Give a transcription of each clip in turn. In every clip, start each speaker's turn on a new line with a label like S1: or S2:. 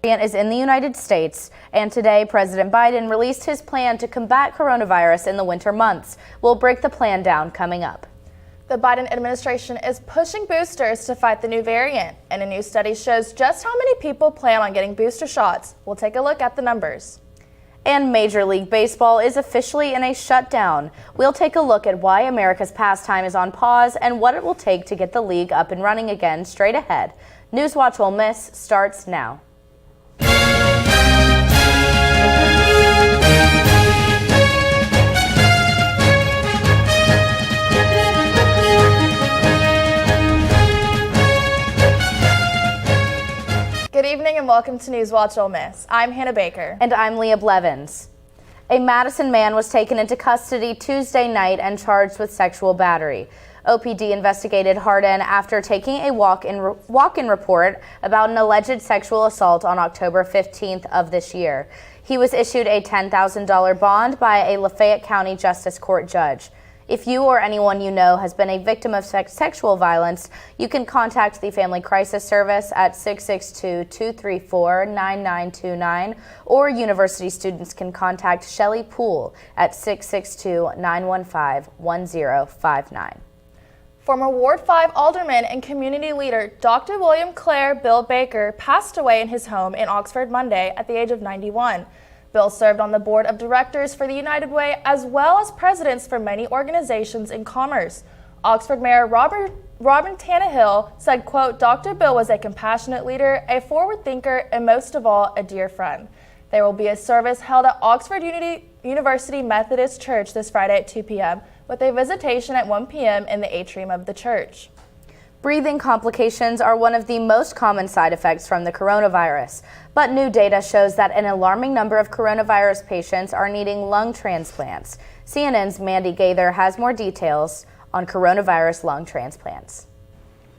S1: Is in the United States, and today President Biden released his plan to combat coronavirus in the winter months. We'll break the plan down coming up.
S2: The Biden administration is pushing boosters to fight the new variant, and a new study shows just how many people plan on getting booster shots. We'll take a look at the numbers. And Major League Baseball is officially in a shutdown. We'll take a look at why America's pastime is on pause and what it will take to get the league up and running again straight ahead. NewsWatch Ole Miss starts now. Good evening and welcome to NewsWatch Ole Miss. I'm Hannah Baker.
S1: And I'm Leah Blevins. A Madison man was taken into custody Tuesday night and charged with sexual battery. OPD investigated Hardin after taking a walk-in report about an alleged sexual assault on October 15th of this year. He was issued a $10,000 bond by a Lafayette County Justice Court judge. If you or anyone you know has been a victim of sexual violence, you can contact the Family Crisis Service at 662-234-9929, or university students can contact Shelley Poole at 662-915-1059.
S2: Former Ward 5 alderman and community leader Dr. William Clare Bill Baker passed away in his home in Oxford Monday at the age of 91. Bill served on the board of directors for the United Way as well as presidents for many organizations in commerce. Oxford Mayor Robin Tannehill said, quote, Dr. Bill was a compassionate leader, a forward thinker, and most of all, a dear friend. There will be a service held at Oxford University Methodist Church this Friday at 2 p.m. with a visitation at 1 p.m. in the atrium of the church.
S1: Breathing complications are one of the most common side effects from the coronavirus, but new data shows that an alarming number of coronavirus patients are needing lung transplants. CNN's Mandy Gaither has more details on coronavirus lung transplants.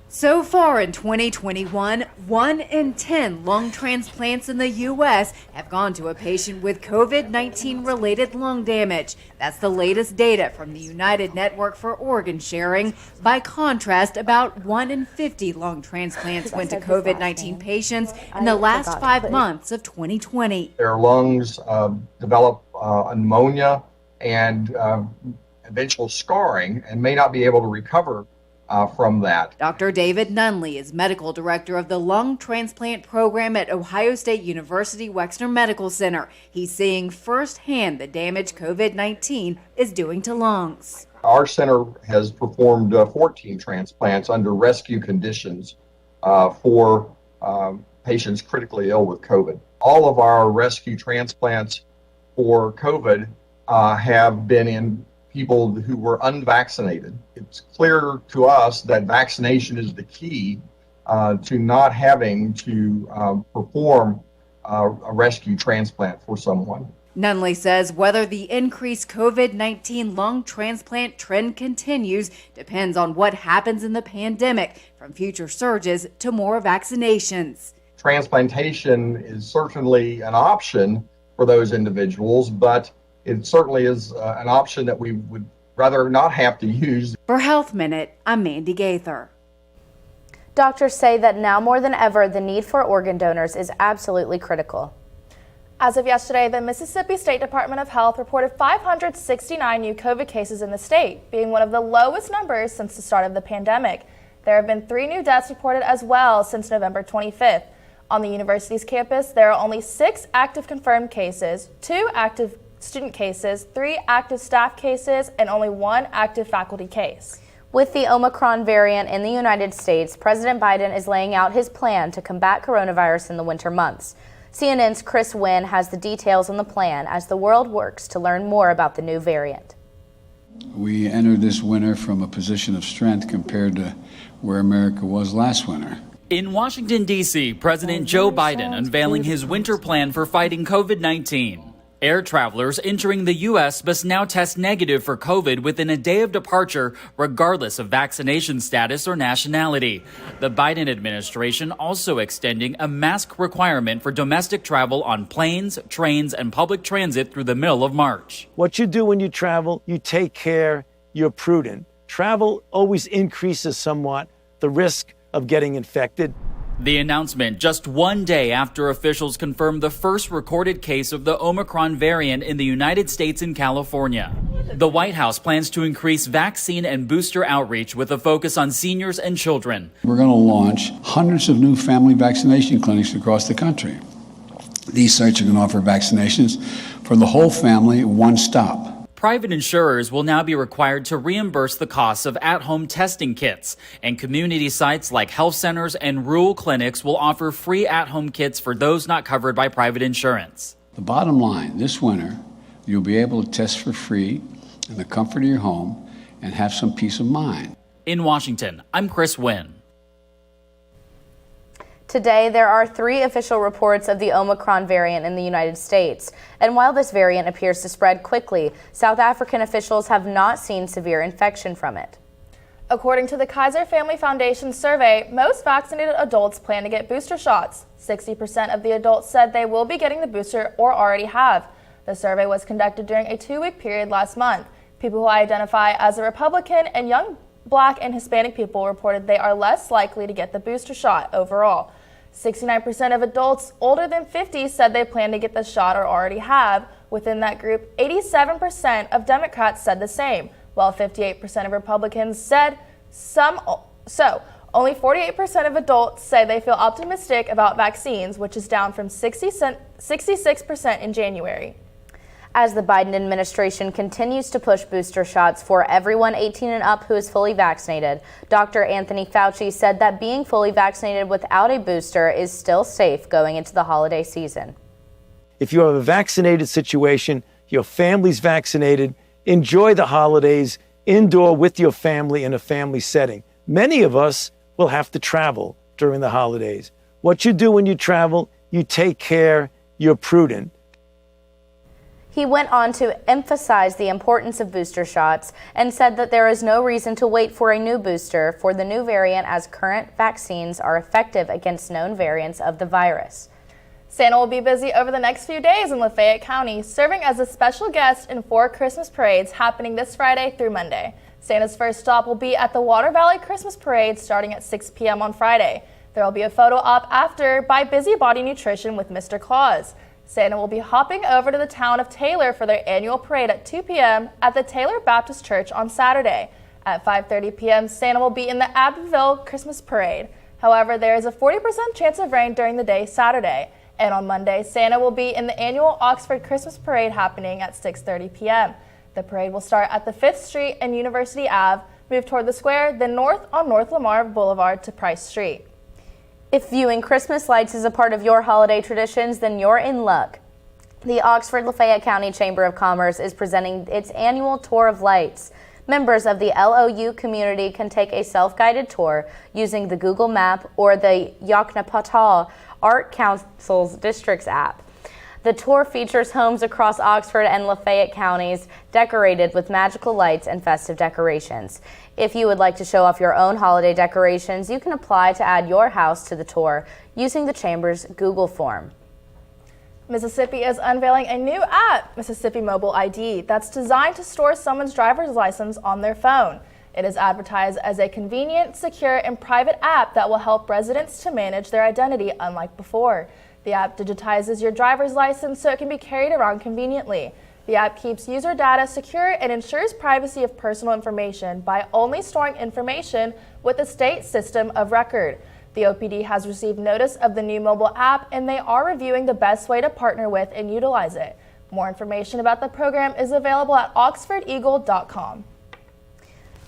S3: So far in 2021, 1 in 10 lung transplants in the U.S. have gone to a patient with COVID-19 related lung damage. That's the latest data from the United Network for Organ Sharing. By contrast, about 1 in 50 lung transplants went to COVID-19 patients in the last 5 months of 2020.
S4: Their lungs develop pneumonia and eventual scarring and may not be able to recover from that.
S3: Dr. David Nunley is medical director of the lung transplant program at Ohio State University Wexner Medical Center. He's seeing firsthand the damage COVID-19 is doing to lungs.
S4: Our center has performed 14 transplants under rescue conditions for patients critically ill with COVID. All of our rescue transplants for COVID have been in people who were unvaccinated. It's clear to us that vaccination is the key to not having to perform a rescue transplant for someone.
S3: Nunley says whether the increased COVID-19 lung transplant trend continues depends on what happens in the pandemic, from future surges to more vaccinations.
S4: Transplantation is certainly an option for those individuals, but it certainly is an option that we would rather not have to use.
S3: For Health Minute, I'm Mandy Gaither.
S1: Doctors say that now more than ever, the need for organ donors is absolutely critical.
S2: As of yesterday, the Mississippi State Department of Health reported 569 new COVID cases in the state, being one of the lowest numbers since the start of the pandemic. There have been 3 new deaths reported as well since November 25th. On the university's campus, there are only 6 active confirmed cases, 2 active student cases, 3 active staff cases, and only 1 active faculty case.
S1: With the Omicron variant in the United States, President Biden is laying out his plan to combat coronavirus in the winter months. CNN's Chris Wynn has the details on the plan as the world works to learn more about the new variant.
S5: We entered this winter from a position of strength compared to where America was last winter.
S6: In Washington, D.C., President Joe Biden unveiling his winter plan for fighting COVID-19. Air travelers entering the U.S. must now test negative for COVID within a day of departure, regardless of vaccination status or nationality. The Biden administration also extending a mask requirement for domestic travel on planes, trains, and public transit through the middle of March.
S7: What you do when you travel, you take care, you're prudent. Travel always increases somewhat the risk of getting infected.
S6: The announcement just one day after officials confirmed the first recorded case of the Omicron variant in the United States and California. The White House plans to increase vaccine and booster outreach with a focus on seniors and children.
S5: We're going to launch hundreds of new family vaccination clinics across the country. These sites are going to offer vaccinations for the whole family, one stop.
S6: Private insurers will now be required to reimburse the costs of at-home testing kits, and community sites like health centers and rural clinics will offer free at-home kits for those not covered by private insurance.
S5: The bottom line, this winter, you'll be able to test for free in the comfort of your home and have some peace of mind.
S6: In Washington, I'm Chris Wynn.
S1: Today, there are 3 official reports of the Omicron variant in the United States. And while this variant appears to spread quickly, South African officials have not seen severe infection from it.
S2: According to the Kaiser Family Foundation survey, most vaccinated adults plan to get booster shots. 60% of the adults said they will be getting the booster or already have. The survey was conducted during a 2-week period last month. People who identify as a Republican and young Black and Hispanic people reported they are less likely to get the booster shot overall. 69% of adults older than 50 said they plan to get the shot or already have. Within that group, 87% of Democrats said the same, while 58% of Republicans said so. Only 48% of adults say they feel optimistic about vaccines, which is down from 66% in January.
S1: As the Biden administration continues to push booster shots for everyone 18 and up who is fully vaccinated, Dr. Anthony Fauci said that being fully vaccinated without a booster is still safe going into the holiday season.
S7: If you have a vaccinated situation, your family's vaccinated, enjoy the holidays indoor with your family in a family setting. Many of us will have to travel during the holidays. What you do when you travel, you take care, you're prudent.
S1: He went on to emphasize the importance of booster shots and said that there is no reason to wait for a new booster for the new variant, as current vaccines are effective against known variants of the virus.
S2: Santa will be busy over the next few days in Lafayette County, serving as a special guest in 4 Christmas parades happening this Friday through Monday. Santa's first stop will be at the Water Valley Christmas Parade starting at 6 p.m. on Friday. There will be a photo op after by Busybody Nutrition with Mr. Claus. Santa will be hopping over to the town of Taylor for their annual parade at 2 p.m. at the Taylor Baptist Church on Saturday. At 5:30 p.m., Santa will be in the Abbeville Christmas Parade. However, there is a 40% chance of rain during the day Saturday. And on Monday, Santa will be in the annual Oxford Christmas Parade happening at 6:30 p.m. The parade will start at the 5th Street and University Ave, move toward the square, then north on North Lamar Boulevard to Price Street.
S1: If viewing Christmas lights is a part of your holiday traditions, then you're in luck. The Oxford Lafayette County Chamber of Commerce is presenting its annual Tour of Lights. Members of the LOU community can take a self-guided tour using the Google Map or the Yoknapatawpha Art Council's Districts app. The tour features homes across Oxford and Lafayette counties decorated with magical lights and festive decorations. If you would like to show off your own holiday decorations, you can apply to add your house to the tour using the Chamber's Google form.
S2: Mississippi is unveiling a new app, Mississippi Mobile ID, that's designed to store someone's driver's license on their phone. It is advertised as a convenient, secure, and private app that will help residents to manage their identity unlike before. The app digitizes your driver's license so it can be carried around conveniently. The app keeps user data secure and ensures privacy of personal information by only storing information with the state system of record. The OPD has received notice of the new mobile app, and they are reviewing the best way to partner with and utilize it. More information about the program is available at oxfordeagle.com.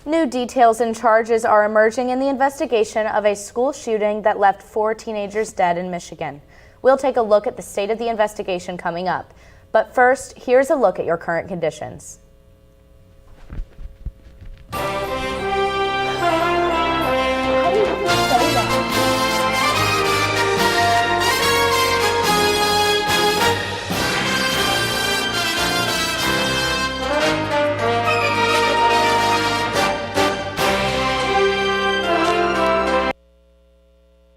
S1: New details and charges are emerging in the investigation of a school shooting that left 4 teenagers dead in Michigan. We'll take a look at the state of the investigation coming up. But first, here's a look at your current conditions.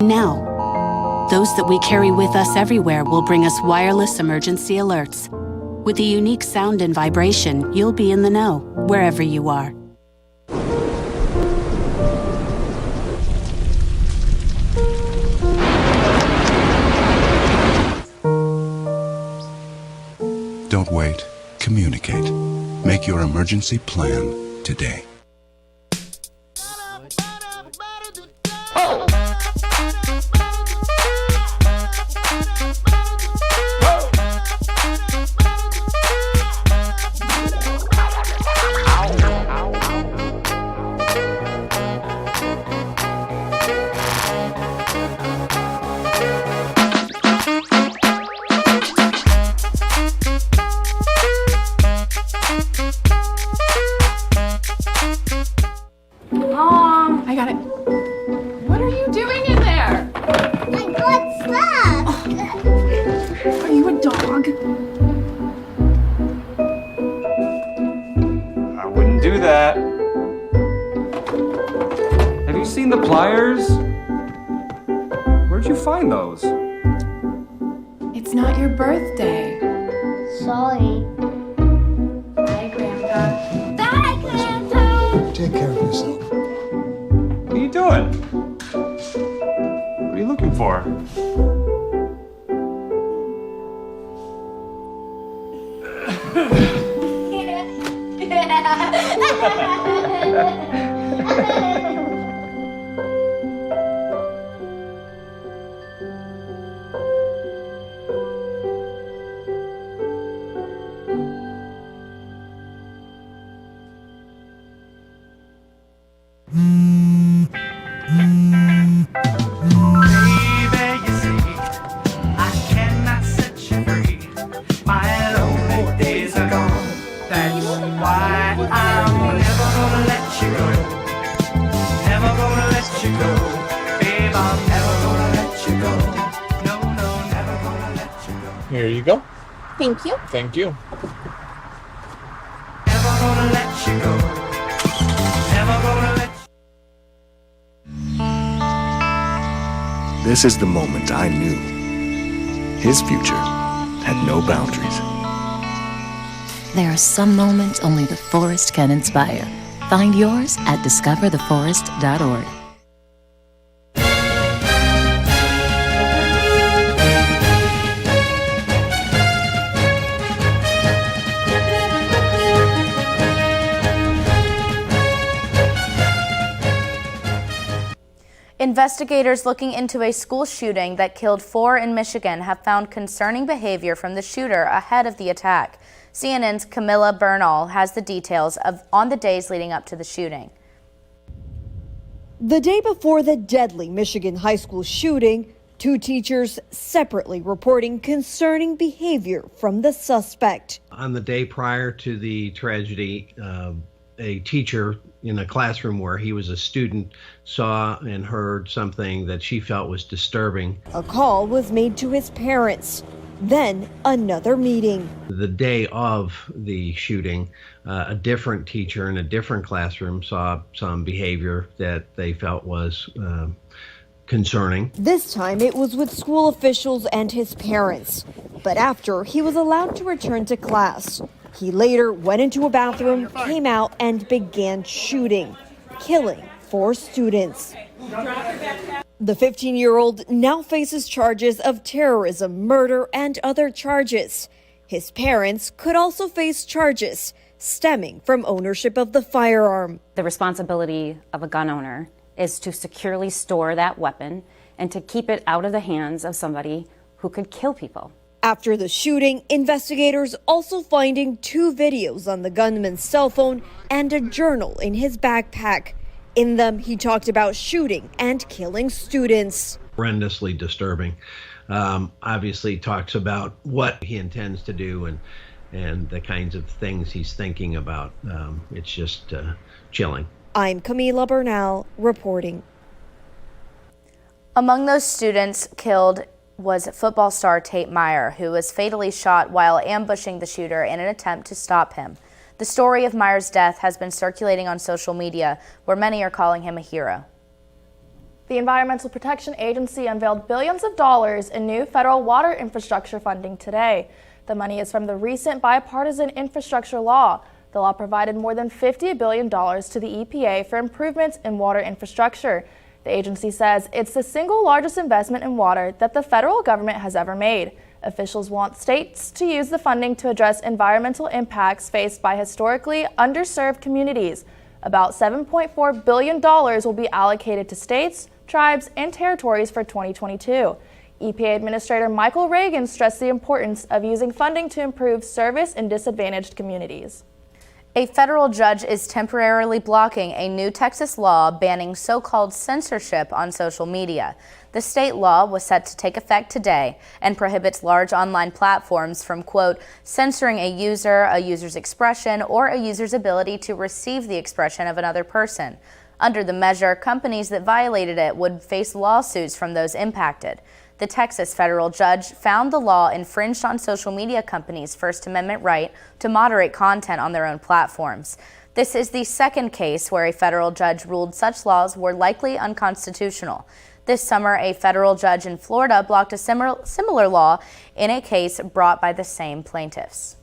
S8: Now, those that we carry with us everywhere will bring us wireless emergency alerts. With the unique sound and vibration, you'll be in the know, wherever you are.
S9: Don't wait. Communicate. Make your emergency plan today.
S10: Mom, I got it. What are you doing in there?
S11: I got stuck.
S10: Are you a dog?
S12: I wouldn't do that. Have you seen the pliers? Where'd you find those?
S10: It's not your birthday.
S11: Sorry.
S10: Bye, Grandpa.
S11: Bye, Grandpa.
S13: Take care of yourself.
S12: What are you doing? What are you looking for?
S14: Here you go.
S11: Thank you.
S14: Thank you.
S9: This is the moment I knew. His future had no boundaries.
S15: There are some moments only the forest can inspire. Find yours at discovertheforest.org.
S1: Investigators looking into a school shooting that killed 4 in Michigan have found concerning behavior from the shooter ahead of the attack. CNN's Camilla Bernal has the details on the days leading up to the shooting.
S16: The day before the deadly Michigan high school shooting, 2 teachers separately reporting concerning behavior from the suspect.
S17: On the day prior to the tragedy, a teacher in a classroom where he was a student saw and heard something that she felt was disturbing.
S16: A call was made to his parents. Then another meeting.
S17: The day of the shooting, a different teacher in a different classroom saw some behavior that they felt was concerning.
S16: This time it was with school officials and his parents. But after he was allowed to return to class, he later went into a bathroom, came out, and began shooting, killing 4 students. The 15-year-old now faces charges of terrorism, murder, and other charges. His parents could also face charges stemming from ownership of the firearm.
S18: The responsibility of a gun owner is to securely store that weapon and to keep it out of the hands of somebody who could kill people.
S16: After the shooting, investigators also finding 2 videos on the gunman's cell phone and a journal in his backpack. In them, he talked about shooting and killing students.
S17: Horrendously disturbing. Obviously talks about what he intends to do and the kinds of things he's thinking about. It's just chilling.
S16: I'm Camila Bernal reporting.
S1: Among those students killed was football star Tate Meyer, who was fatally shot while ambushing the shooter in an attempt to stop him. The story of Meyer's death has been circulating on social media, where many are calling him a hero.
S2: The Environmental Protection Agency unveiled billions of dollars in new federal water infrastructure funding today. The money is from the recent bipartisan infrastructure law. The law provided more than $50 billion to the EPA for improvements in water infrastructure. The agency says it's the single largest investment in water that the federal government has ever made. Officials want states to use the funding to address environmental impacts faced by historically underserved communities. About $7.4 billion will be allocated to states, tribes, and territories for 2022. EPA Administrator Michael Reagan stressed the importance of using funding to improve service in disadvantaged communities.
S1: A federal judge is temporarily blocking a new Texas law banning so-called censorship on social media. The state law was set to take effect today and prohibits large online platforms from, quote, censoring a user's expression, or a user's ability to receive the expression of another person. Under the measure, companies that violated it would face lawsuits from those impacted. The Texas federal judge found the law infringed on social media companies' First Amendment right to moderate content on their own platforms. This is the second case where a federal judge ruled such laws were likely unconstitutional. This summer, a federal judge in Florida blocked a similar law in a case brought by the same plaintiffs.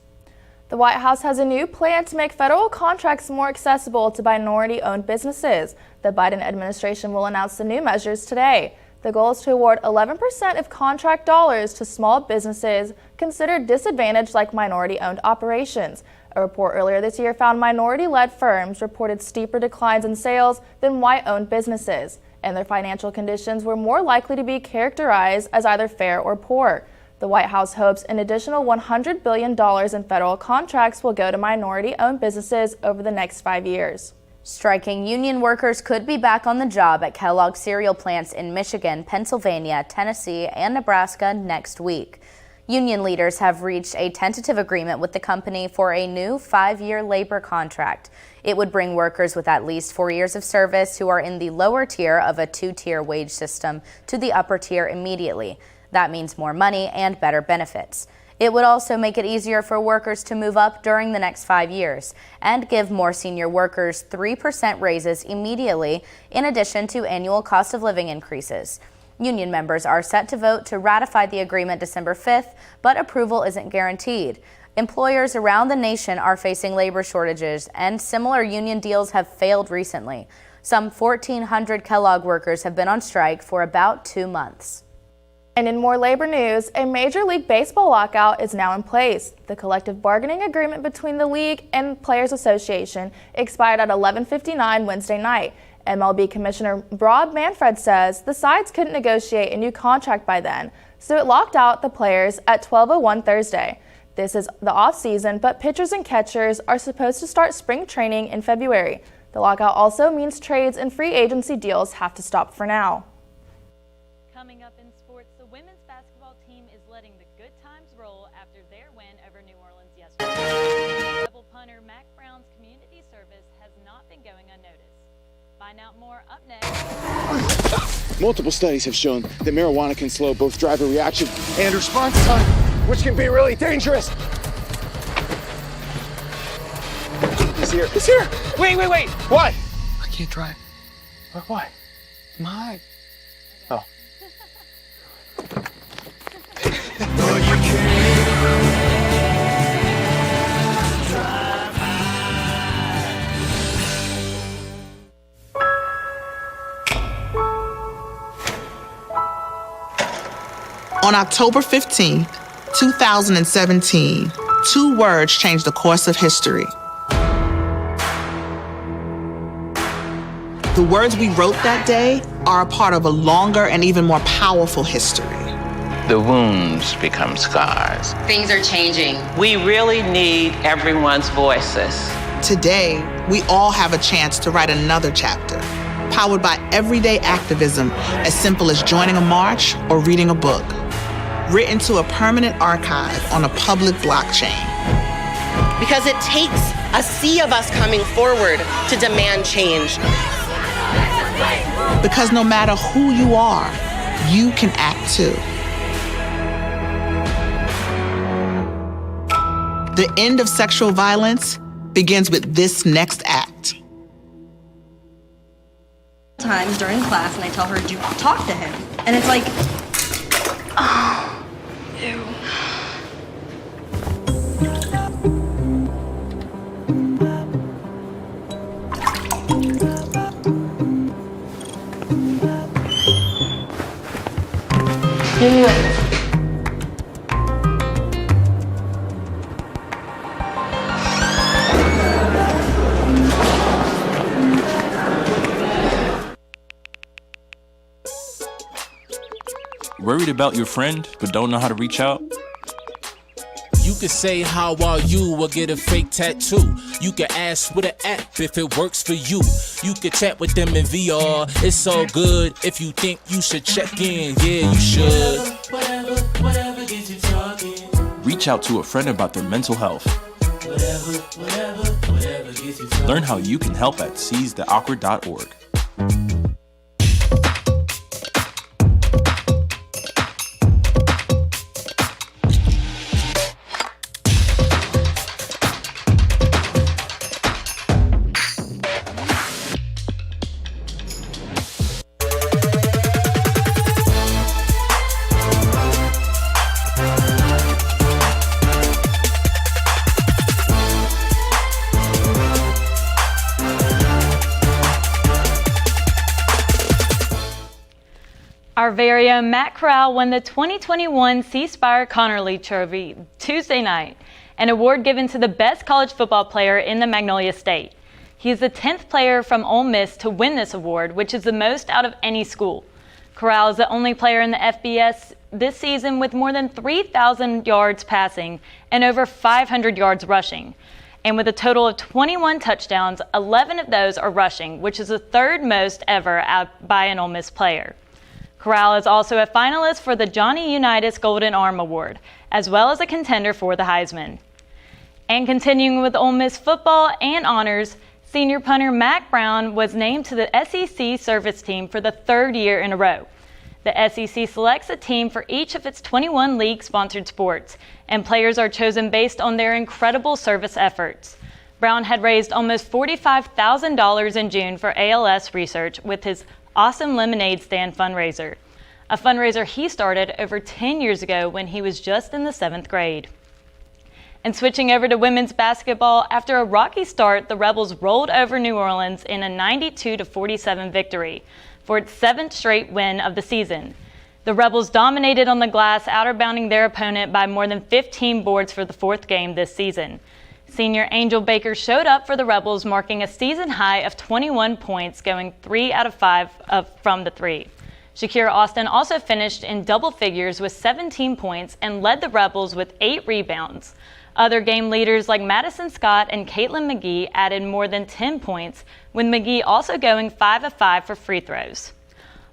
S2: The White House has a new plan to make federal contracts more accessible to minority-owned businesses. The Biden administration will announce the new measures today. The goal is to award 11% of contract dollars to small businesses considered disadvantaged, like minority-owned operations. A report earlier this year found minority-led firms reported steeper declines in sales than white-owned businesses, and their financial conditions were more likely to be characterized as either fair or poor. The White House hopes an additional $100 billion in federal contracts will go to minority-owned businesses over the next 5 years.
S1: Striking union workers could be back on the job at Kellogg's cereal plants in Michigan, Pennsylvania, Tennessee, and Nebraska next week. Union leaders have reached a tentative agreement with the company for a new 5-year labor contract. It would bring workers with at least 4 years of service who are in the lower tier of a 2-tier wage system to the upper tier immediately. That means more money and better benefits. It would also make it easier for workers to move up during the next 5 years and give more senior workers 3% raises immediately, in addition to annual cost of living increases. Union members are set to vote to ratify the agreement December 5th, but approval isn't guaranteed. Employers around the nation are facing labor shortages, and similar union deals have failed recently. Some 1,400 Kellogg workers have been on strike for about 2 months.
S2: And in more labor news, a Major League Baseball lockout is now in place. The collective bargaining agreement between the league and Players Association expired at 11:59 Wednesday night. MLB Commissioner Rob Manfred says the sides couldn't negotiate a new contract by then, so it locked out the players at 12:01 Thursday. This is the off-season, but pitchers and catchers are supposed to start spring training in February. The lockout also means trades and free agency deals have to stop for now.
S13: Coming up in sports, the women's basketball team is letting the good times roll after their win over New Orleans yesterday. Rebel punter Mac Brown's community service has not been going unnoticed. Find out more up next.
S19: Multiple studies have shown that marijuana can slow both driver reaction and response time, which can be really dangerous. He's here. He's here. Wait. What? I can't drive. Why? My. Oh.
S20: On October 15, 2017, 2 words changed the course of history. The words we wrote that day are a part of a longer and even more powerful history.
S21: The wounds become scars.
S22: Things are changing.
S21: We really need everyone's voices.
S20: Today, we all have a chance to write another chapter, powered by everyday activism as simple as joining a march or reading a book, written to a permanent archive on a public blockchain.
S22: Because it takes a sea of us coming forward to demand change.
S20: Because no matter who you are, you can act too. The end of sexual violence begins with this next act.
S23: Times during class, and I tell her to talk to him, and it's like, oh, ew.
S3: Worried about your friend, but don't know how to reach out?
S4: You could say, how are you, or get a fake tattoo. You could ask with an app if it works for you. You could chat with them in VR, it's all good. If you think you should check in, yeah, you should.
S5: Whatever gets you talking.
S3: Reach out to a friend about their mental health.
S5: Whatever gets you talking.
S3: Learn how you can help at seizetheawkward.org.
S13: Our very own Matt Corral won the 2021 C. Spire Connerly Trophy Tuesday night, an award given to the best college football player in the Magnolia State. He is the 10th player from Ole Miss to win this award, which is the most out of any school. Corral is the only player in the FBS this season with more than 3,000 yards passing and over 500 yards rushing. And with a total of 21 touchdowns, 11 of those are rushing, which is the third most ever by an Ole Miss player. Corral is also a finalist for the Johnny Unitas Golden Arm Award, as well as a contender for the Heisman. And continuing with Ole Miss football and honors, senior punter Mack Brown was named to the SEC service team for the third year in a row. The SEC selects a team for each of its 21 league-sponsored sports, and players are chosen based on their incredible service efforts. Brown had raised almost $45,000 in June for ALS research with his Awesome Lemonade Stand fundraiser, a fundraiser he started over 10 years ago when he was just in the 7th grade. And switching over to women's basketball, after a rocky start, the Rebels rolled over New Orleans in a 92-47 victory for its 7th straight win of the season. The Rebels dominated on the glass, outer-bounding their opponent by more than 15 boards for the 4th game this season. Senior Angel Baker showed up for the Rebels, marking a season high of 21 points, going 3 out of 5 from the three. Shakira Austin also finished in double figures with 17 points and led the Rebels with 8 rebounds. Other game leaders like Madison Scott and Caitlin McGee added more than 10 points, with McGee also going 5 of 5 for free throws.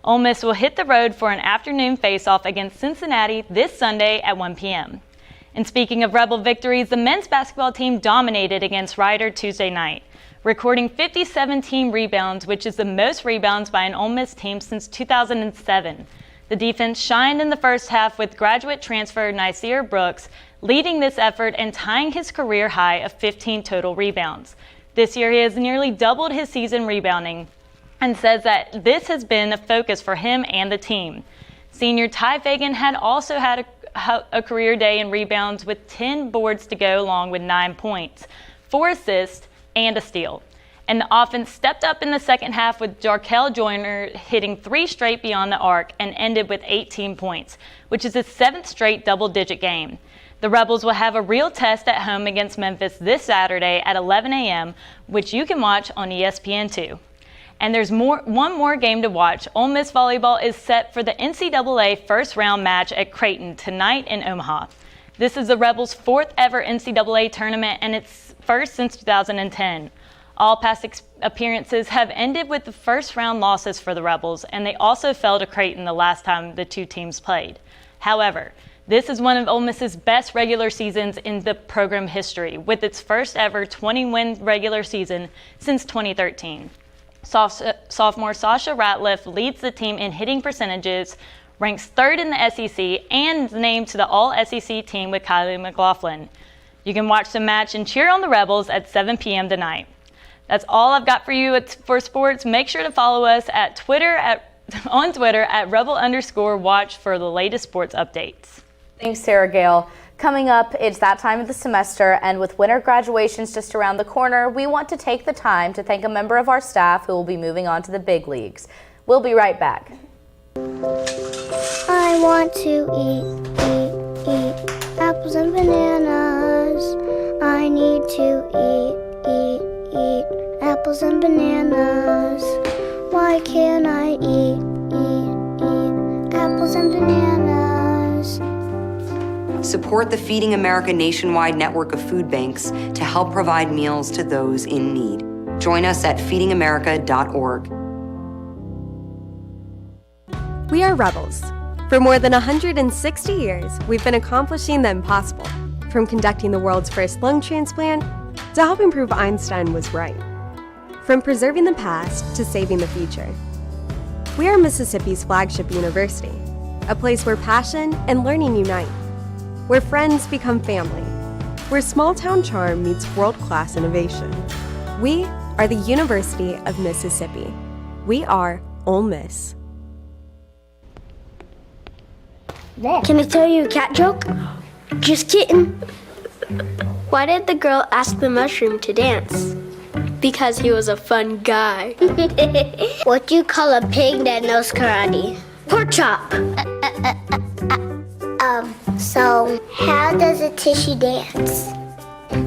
S13: Ole Miss will hit the road for an afternoon face-off against Cincinnati this Sunday at 1 p.m. And speaking of Rebel victories, the men's basketball team dominated against Rider Tuesday night, recording 57 team rebounds, which is the most rebounds by an Ole Miss team since 2007. The defense shined in the first half with graduate transfer Nasir Brooks leading this effort and tying his career high of 15 total rebounds. This year he has nearly doubled his season rebounding and says that this has been a focus for him and the team. Senior Ty Fagan had also had a career day in rebounds with 10 boards to go along with 9 points, 4 assists, and a steal. And the offense stepped up in the second half with Jarkel Joyner hitting 3 straight beyond the arc and ended with 18 points, which is his 7th straight double-digit game. The Rebels will have a real test at home against Memphis this Saturday at 11 a.m., which you can watch on ESPN2. And there's one more game to watch. Ole Miss volleyball is set for the NCAA first-round match at Creighton tonight in Omaha. This is the Rebels' 4th ever NCAA tournament and its first since 2010. All past appearances have ended with the first-round losses for the Rebels, and they also fell to Creighton the last time the two teams played. However, this is one of Ole Miss's best regular seasons in the program history, with its first ever 20-win regular season since 2013. Sophomore Sasha Ratliff leads the team in hitting percentages, ranks 3rd in the SEC, and is named to the All-SEC team with Kylie McLaughlin. You can watch the match and cheer on the Rebels at 7 p.m. tonight. That's all I've got for you for sports. Make sure to follow us on Twitter at rebel_watch for the latest sports updates.
S1: Thanks, Sarah Gale. Coming up, it's that time of the semester, and with winter graduations just around the corner, we want to take the time to thank a member of our staff who will be moving on to the big leagues. We'll be right back.
S11: I want to eat apples and bananas. I need to eat apples and bananas. Why can't I eat apples and bananas?
S6: Support the Feeding America nationwide network of food banks to help provide meals to those in need. Join us at feedingamerica.org.
S7: We are rebels. For more than 160 years, we've been accomplishing the impossible, from conducting the world's first lung transplant to helping prove Einstein was right. From preserving the past to saving the future. We are Mississippi's flagship university, a place where passion and learning unite, where friends become family, where small-town charm meets world-class innovation. We are the University of Mississippi. We are Ole Miss.
S11: Can I tell you a cat joke? Just kidding. Why did the girl ask the mushroom to dance? Because he was a fun guy. What do you call a pig that knows karate? Pork chop. So how does a tissue dance?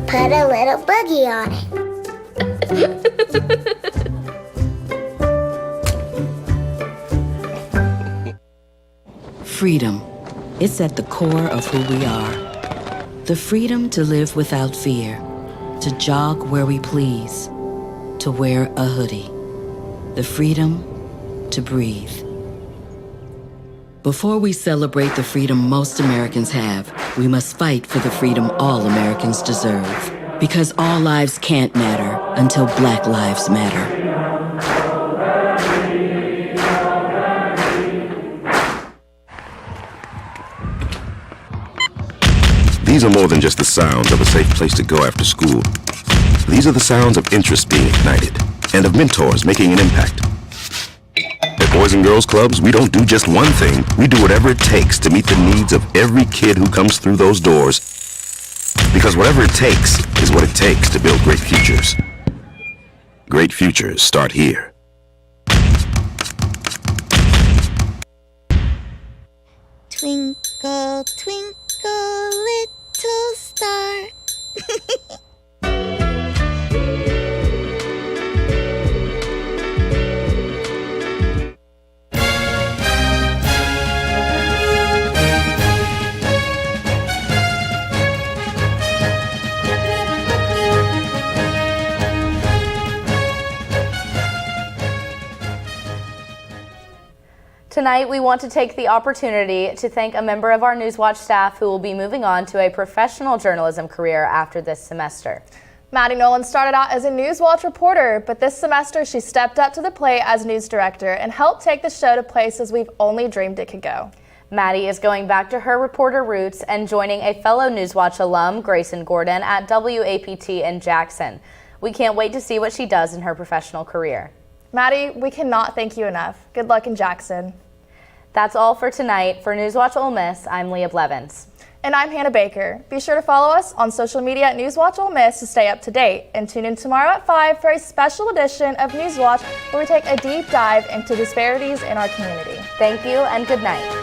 S11: Put a little boogie on
S8: it. Freedom. It's at the core of who we are. The freedom to live without fear, to jog where we please, to wear a hoodie. The freedom to breathe. Before we celebrate the freedom most Americans have, we must fight for the freedom all Americans deserve. Because all lives can't matter until Black lives matter.
S24: These are more than just the sounds of a safe place to go after school. These are the sounds of interest being ignited and of mentors making an impact. At Boys and Girls Clubs, we don't do just one thing. We do whatever it takes to meet the needs of every kid who comes through those doors. Because whatever it takes is what it takes to build great futures. Great futures start here.
S11: Twinkle, twinkle, little star.
S1: Tonight, we want to take the opportunity to thank a member of our NewsWatch staff who will be moving on to a professional journalism career after this semester.
S2: Maddie Nolan started out as a NewsWatch reporter, but this semester she stepped up to the plate as news director and helped take the show to places we've only dreamed it could go.
S1: Maddie is going back to her reporter roots and joining a fellow NewsWatch alum, Grayson Gordon, at WAPT in Jackson. We can't wait to see what she does in her professional career.
S2: Maddie, we cannot thank you enough. Good luck in Jackson.
S1: That's all for tonight. For NewsWatch Ole Miss, I'm Leah Blevins.
S2: And I'm Hannah Baker. Be sure to follow us on social media at NewsWatch Ole Miss to stay up to date. And tune in tomorrow at 5 for a special edition of NewsWatch where we take a deep dive into disparities in our community.
S1: Thank you and good night.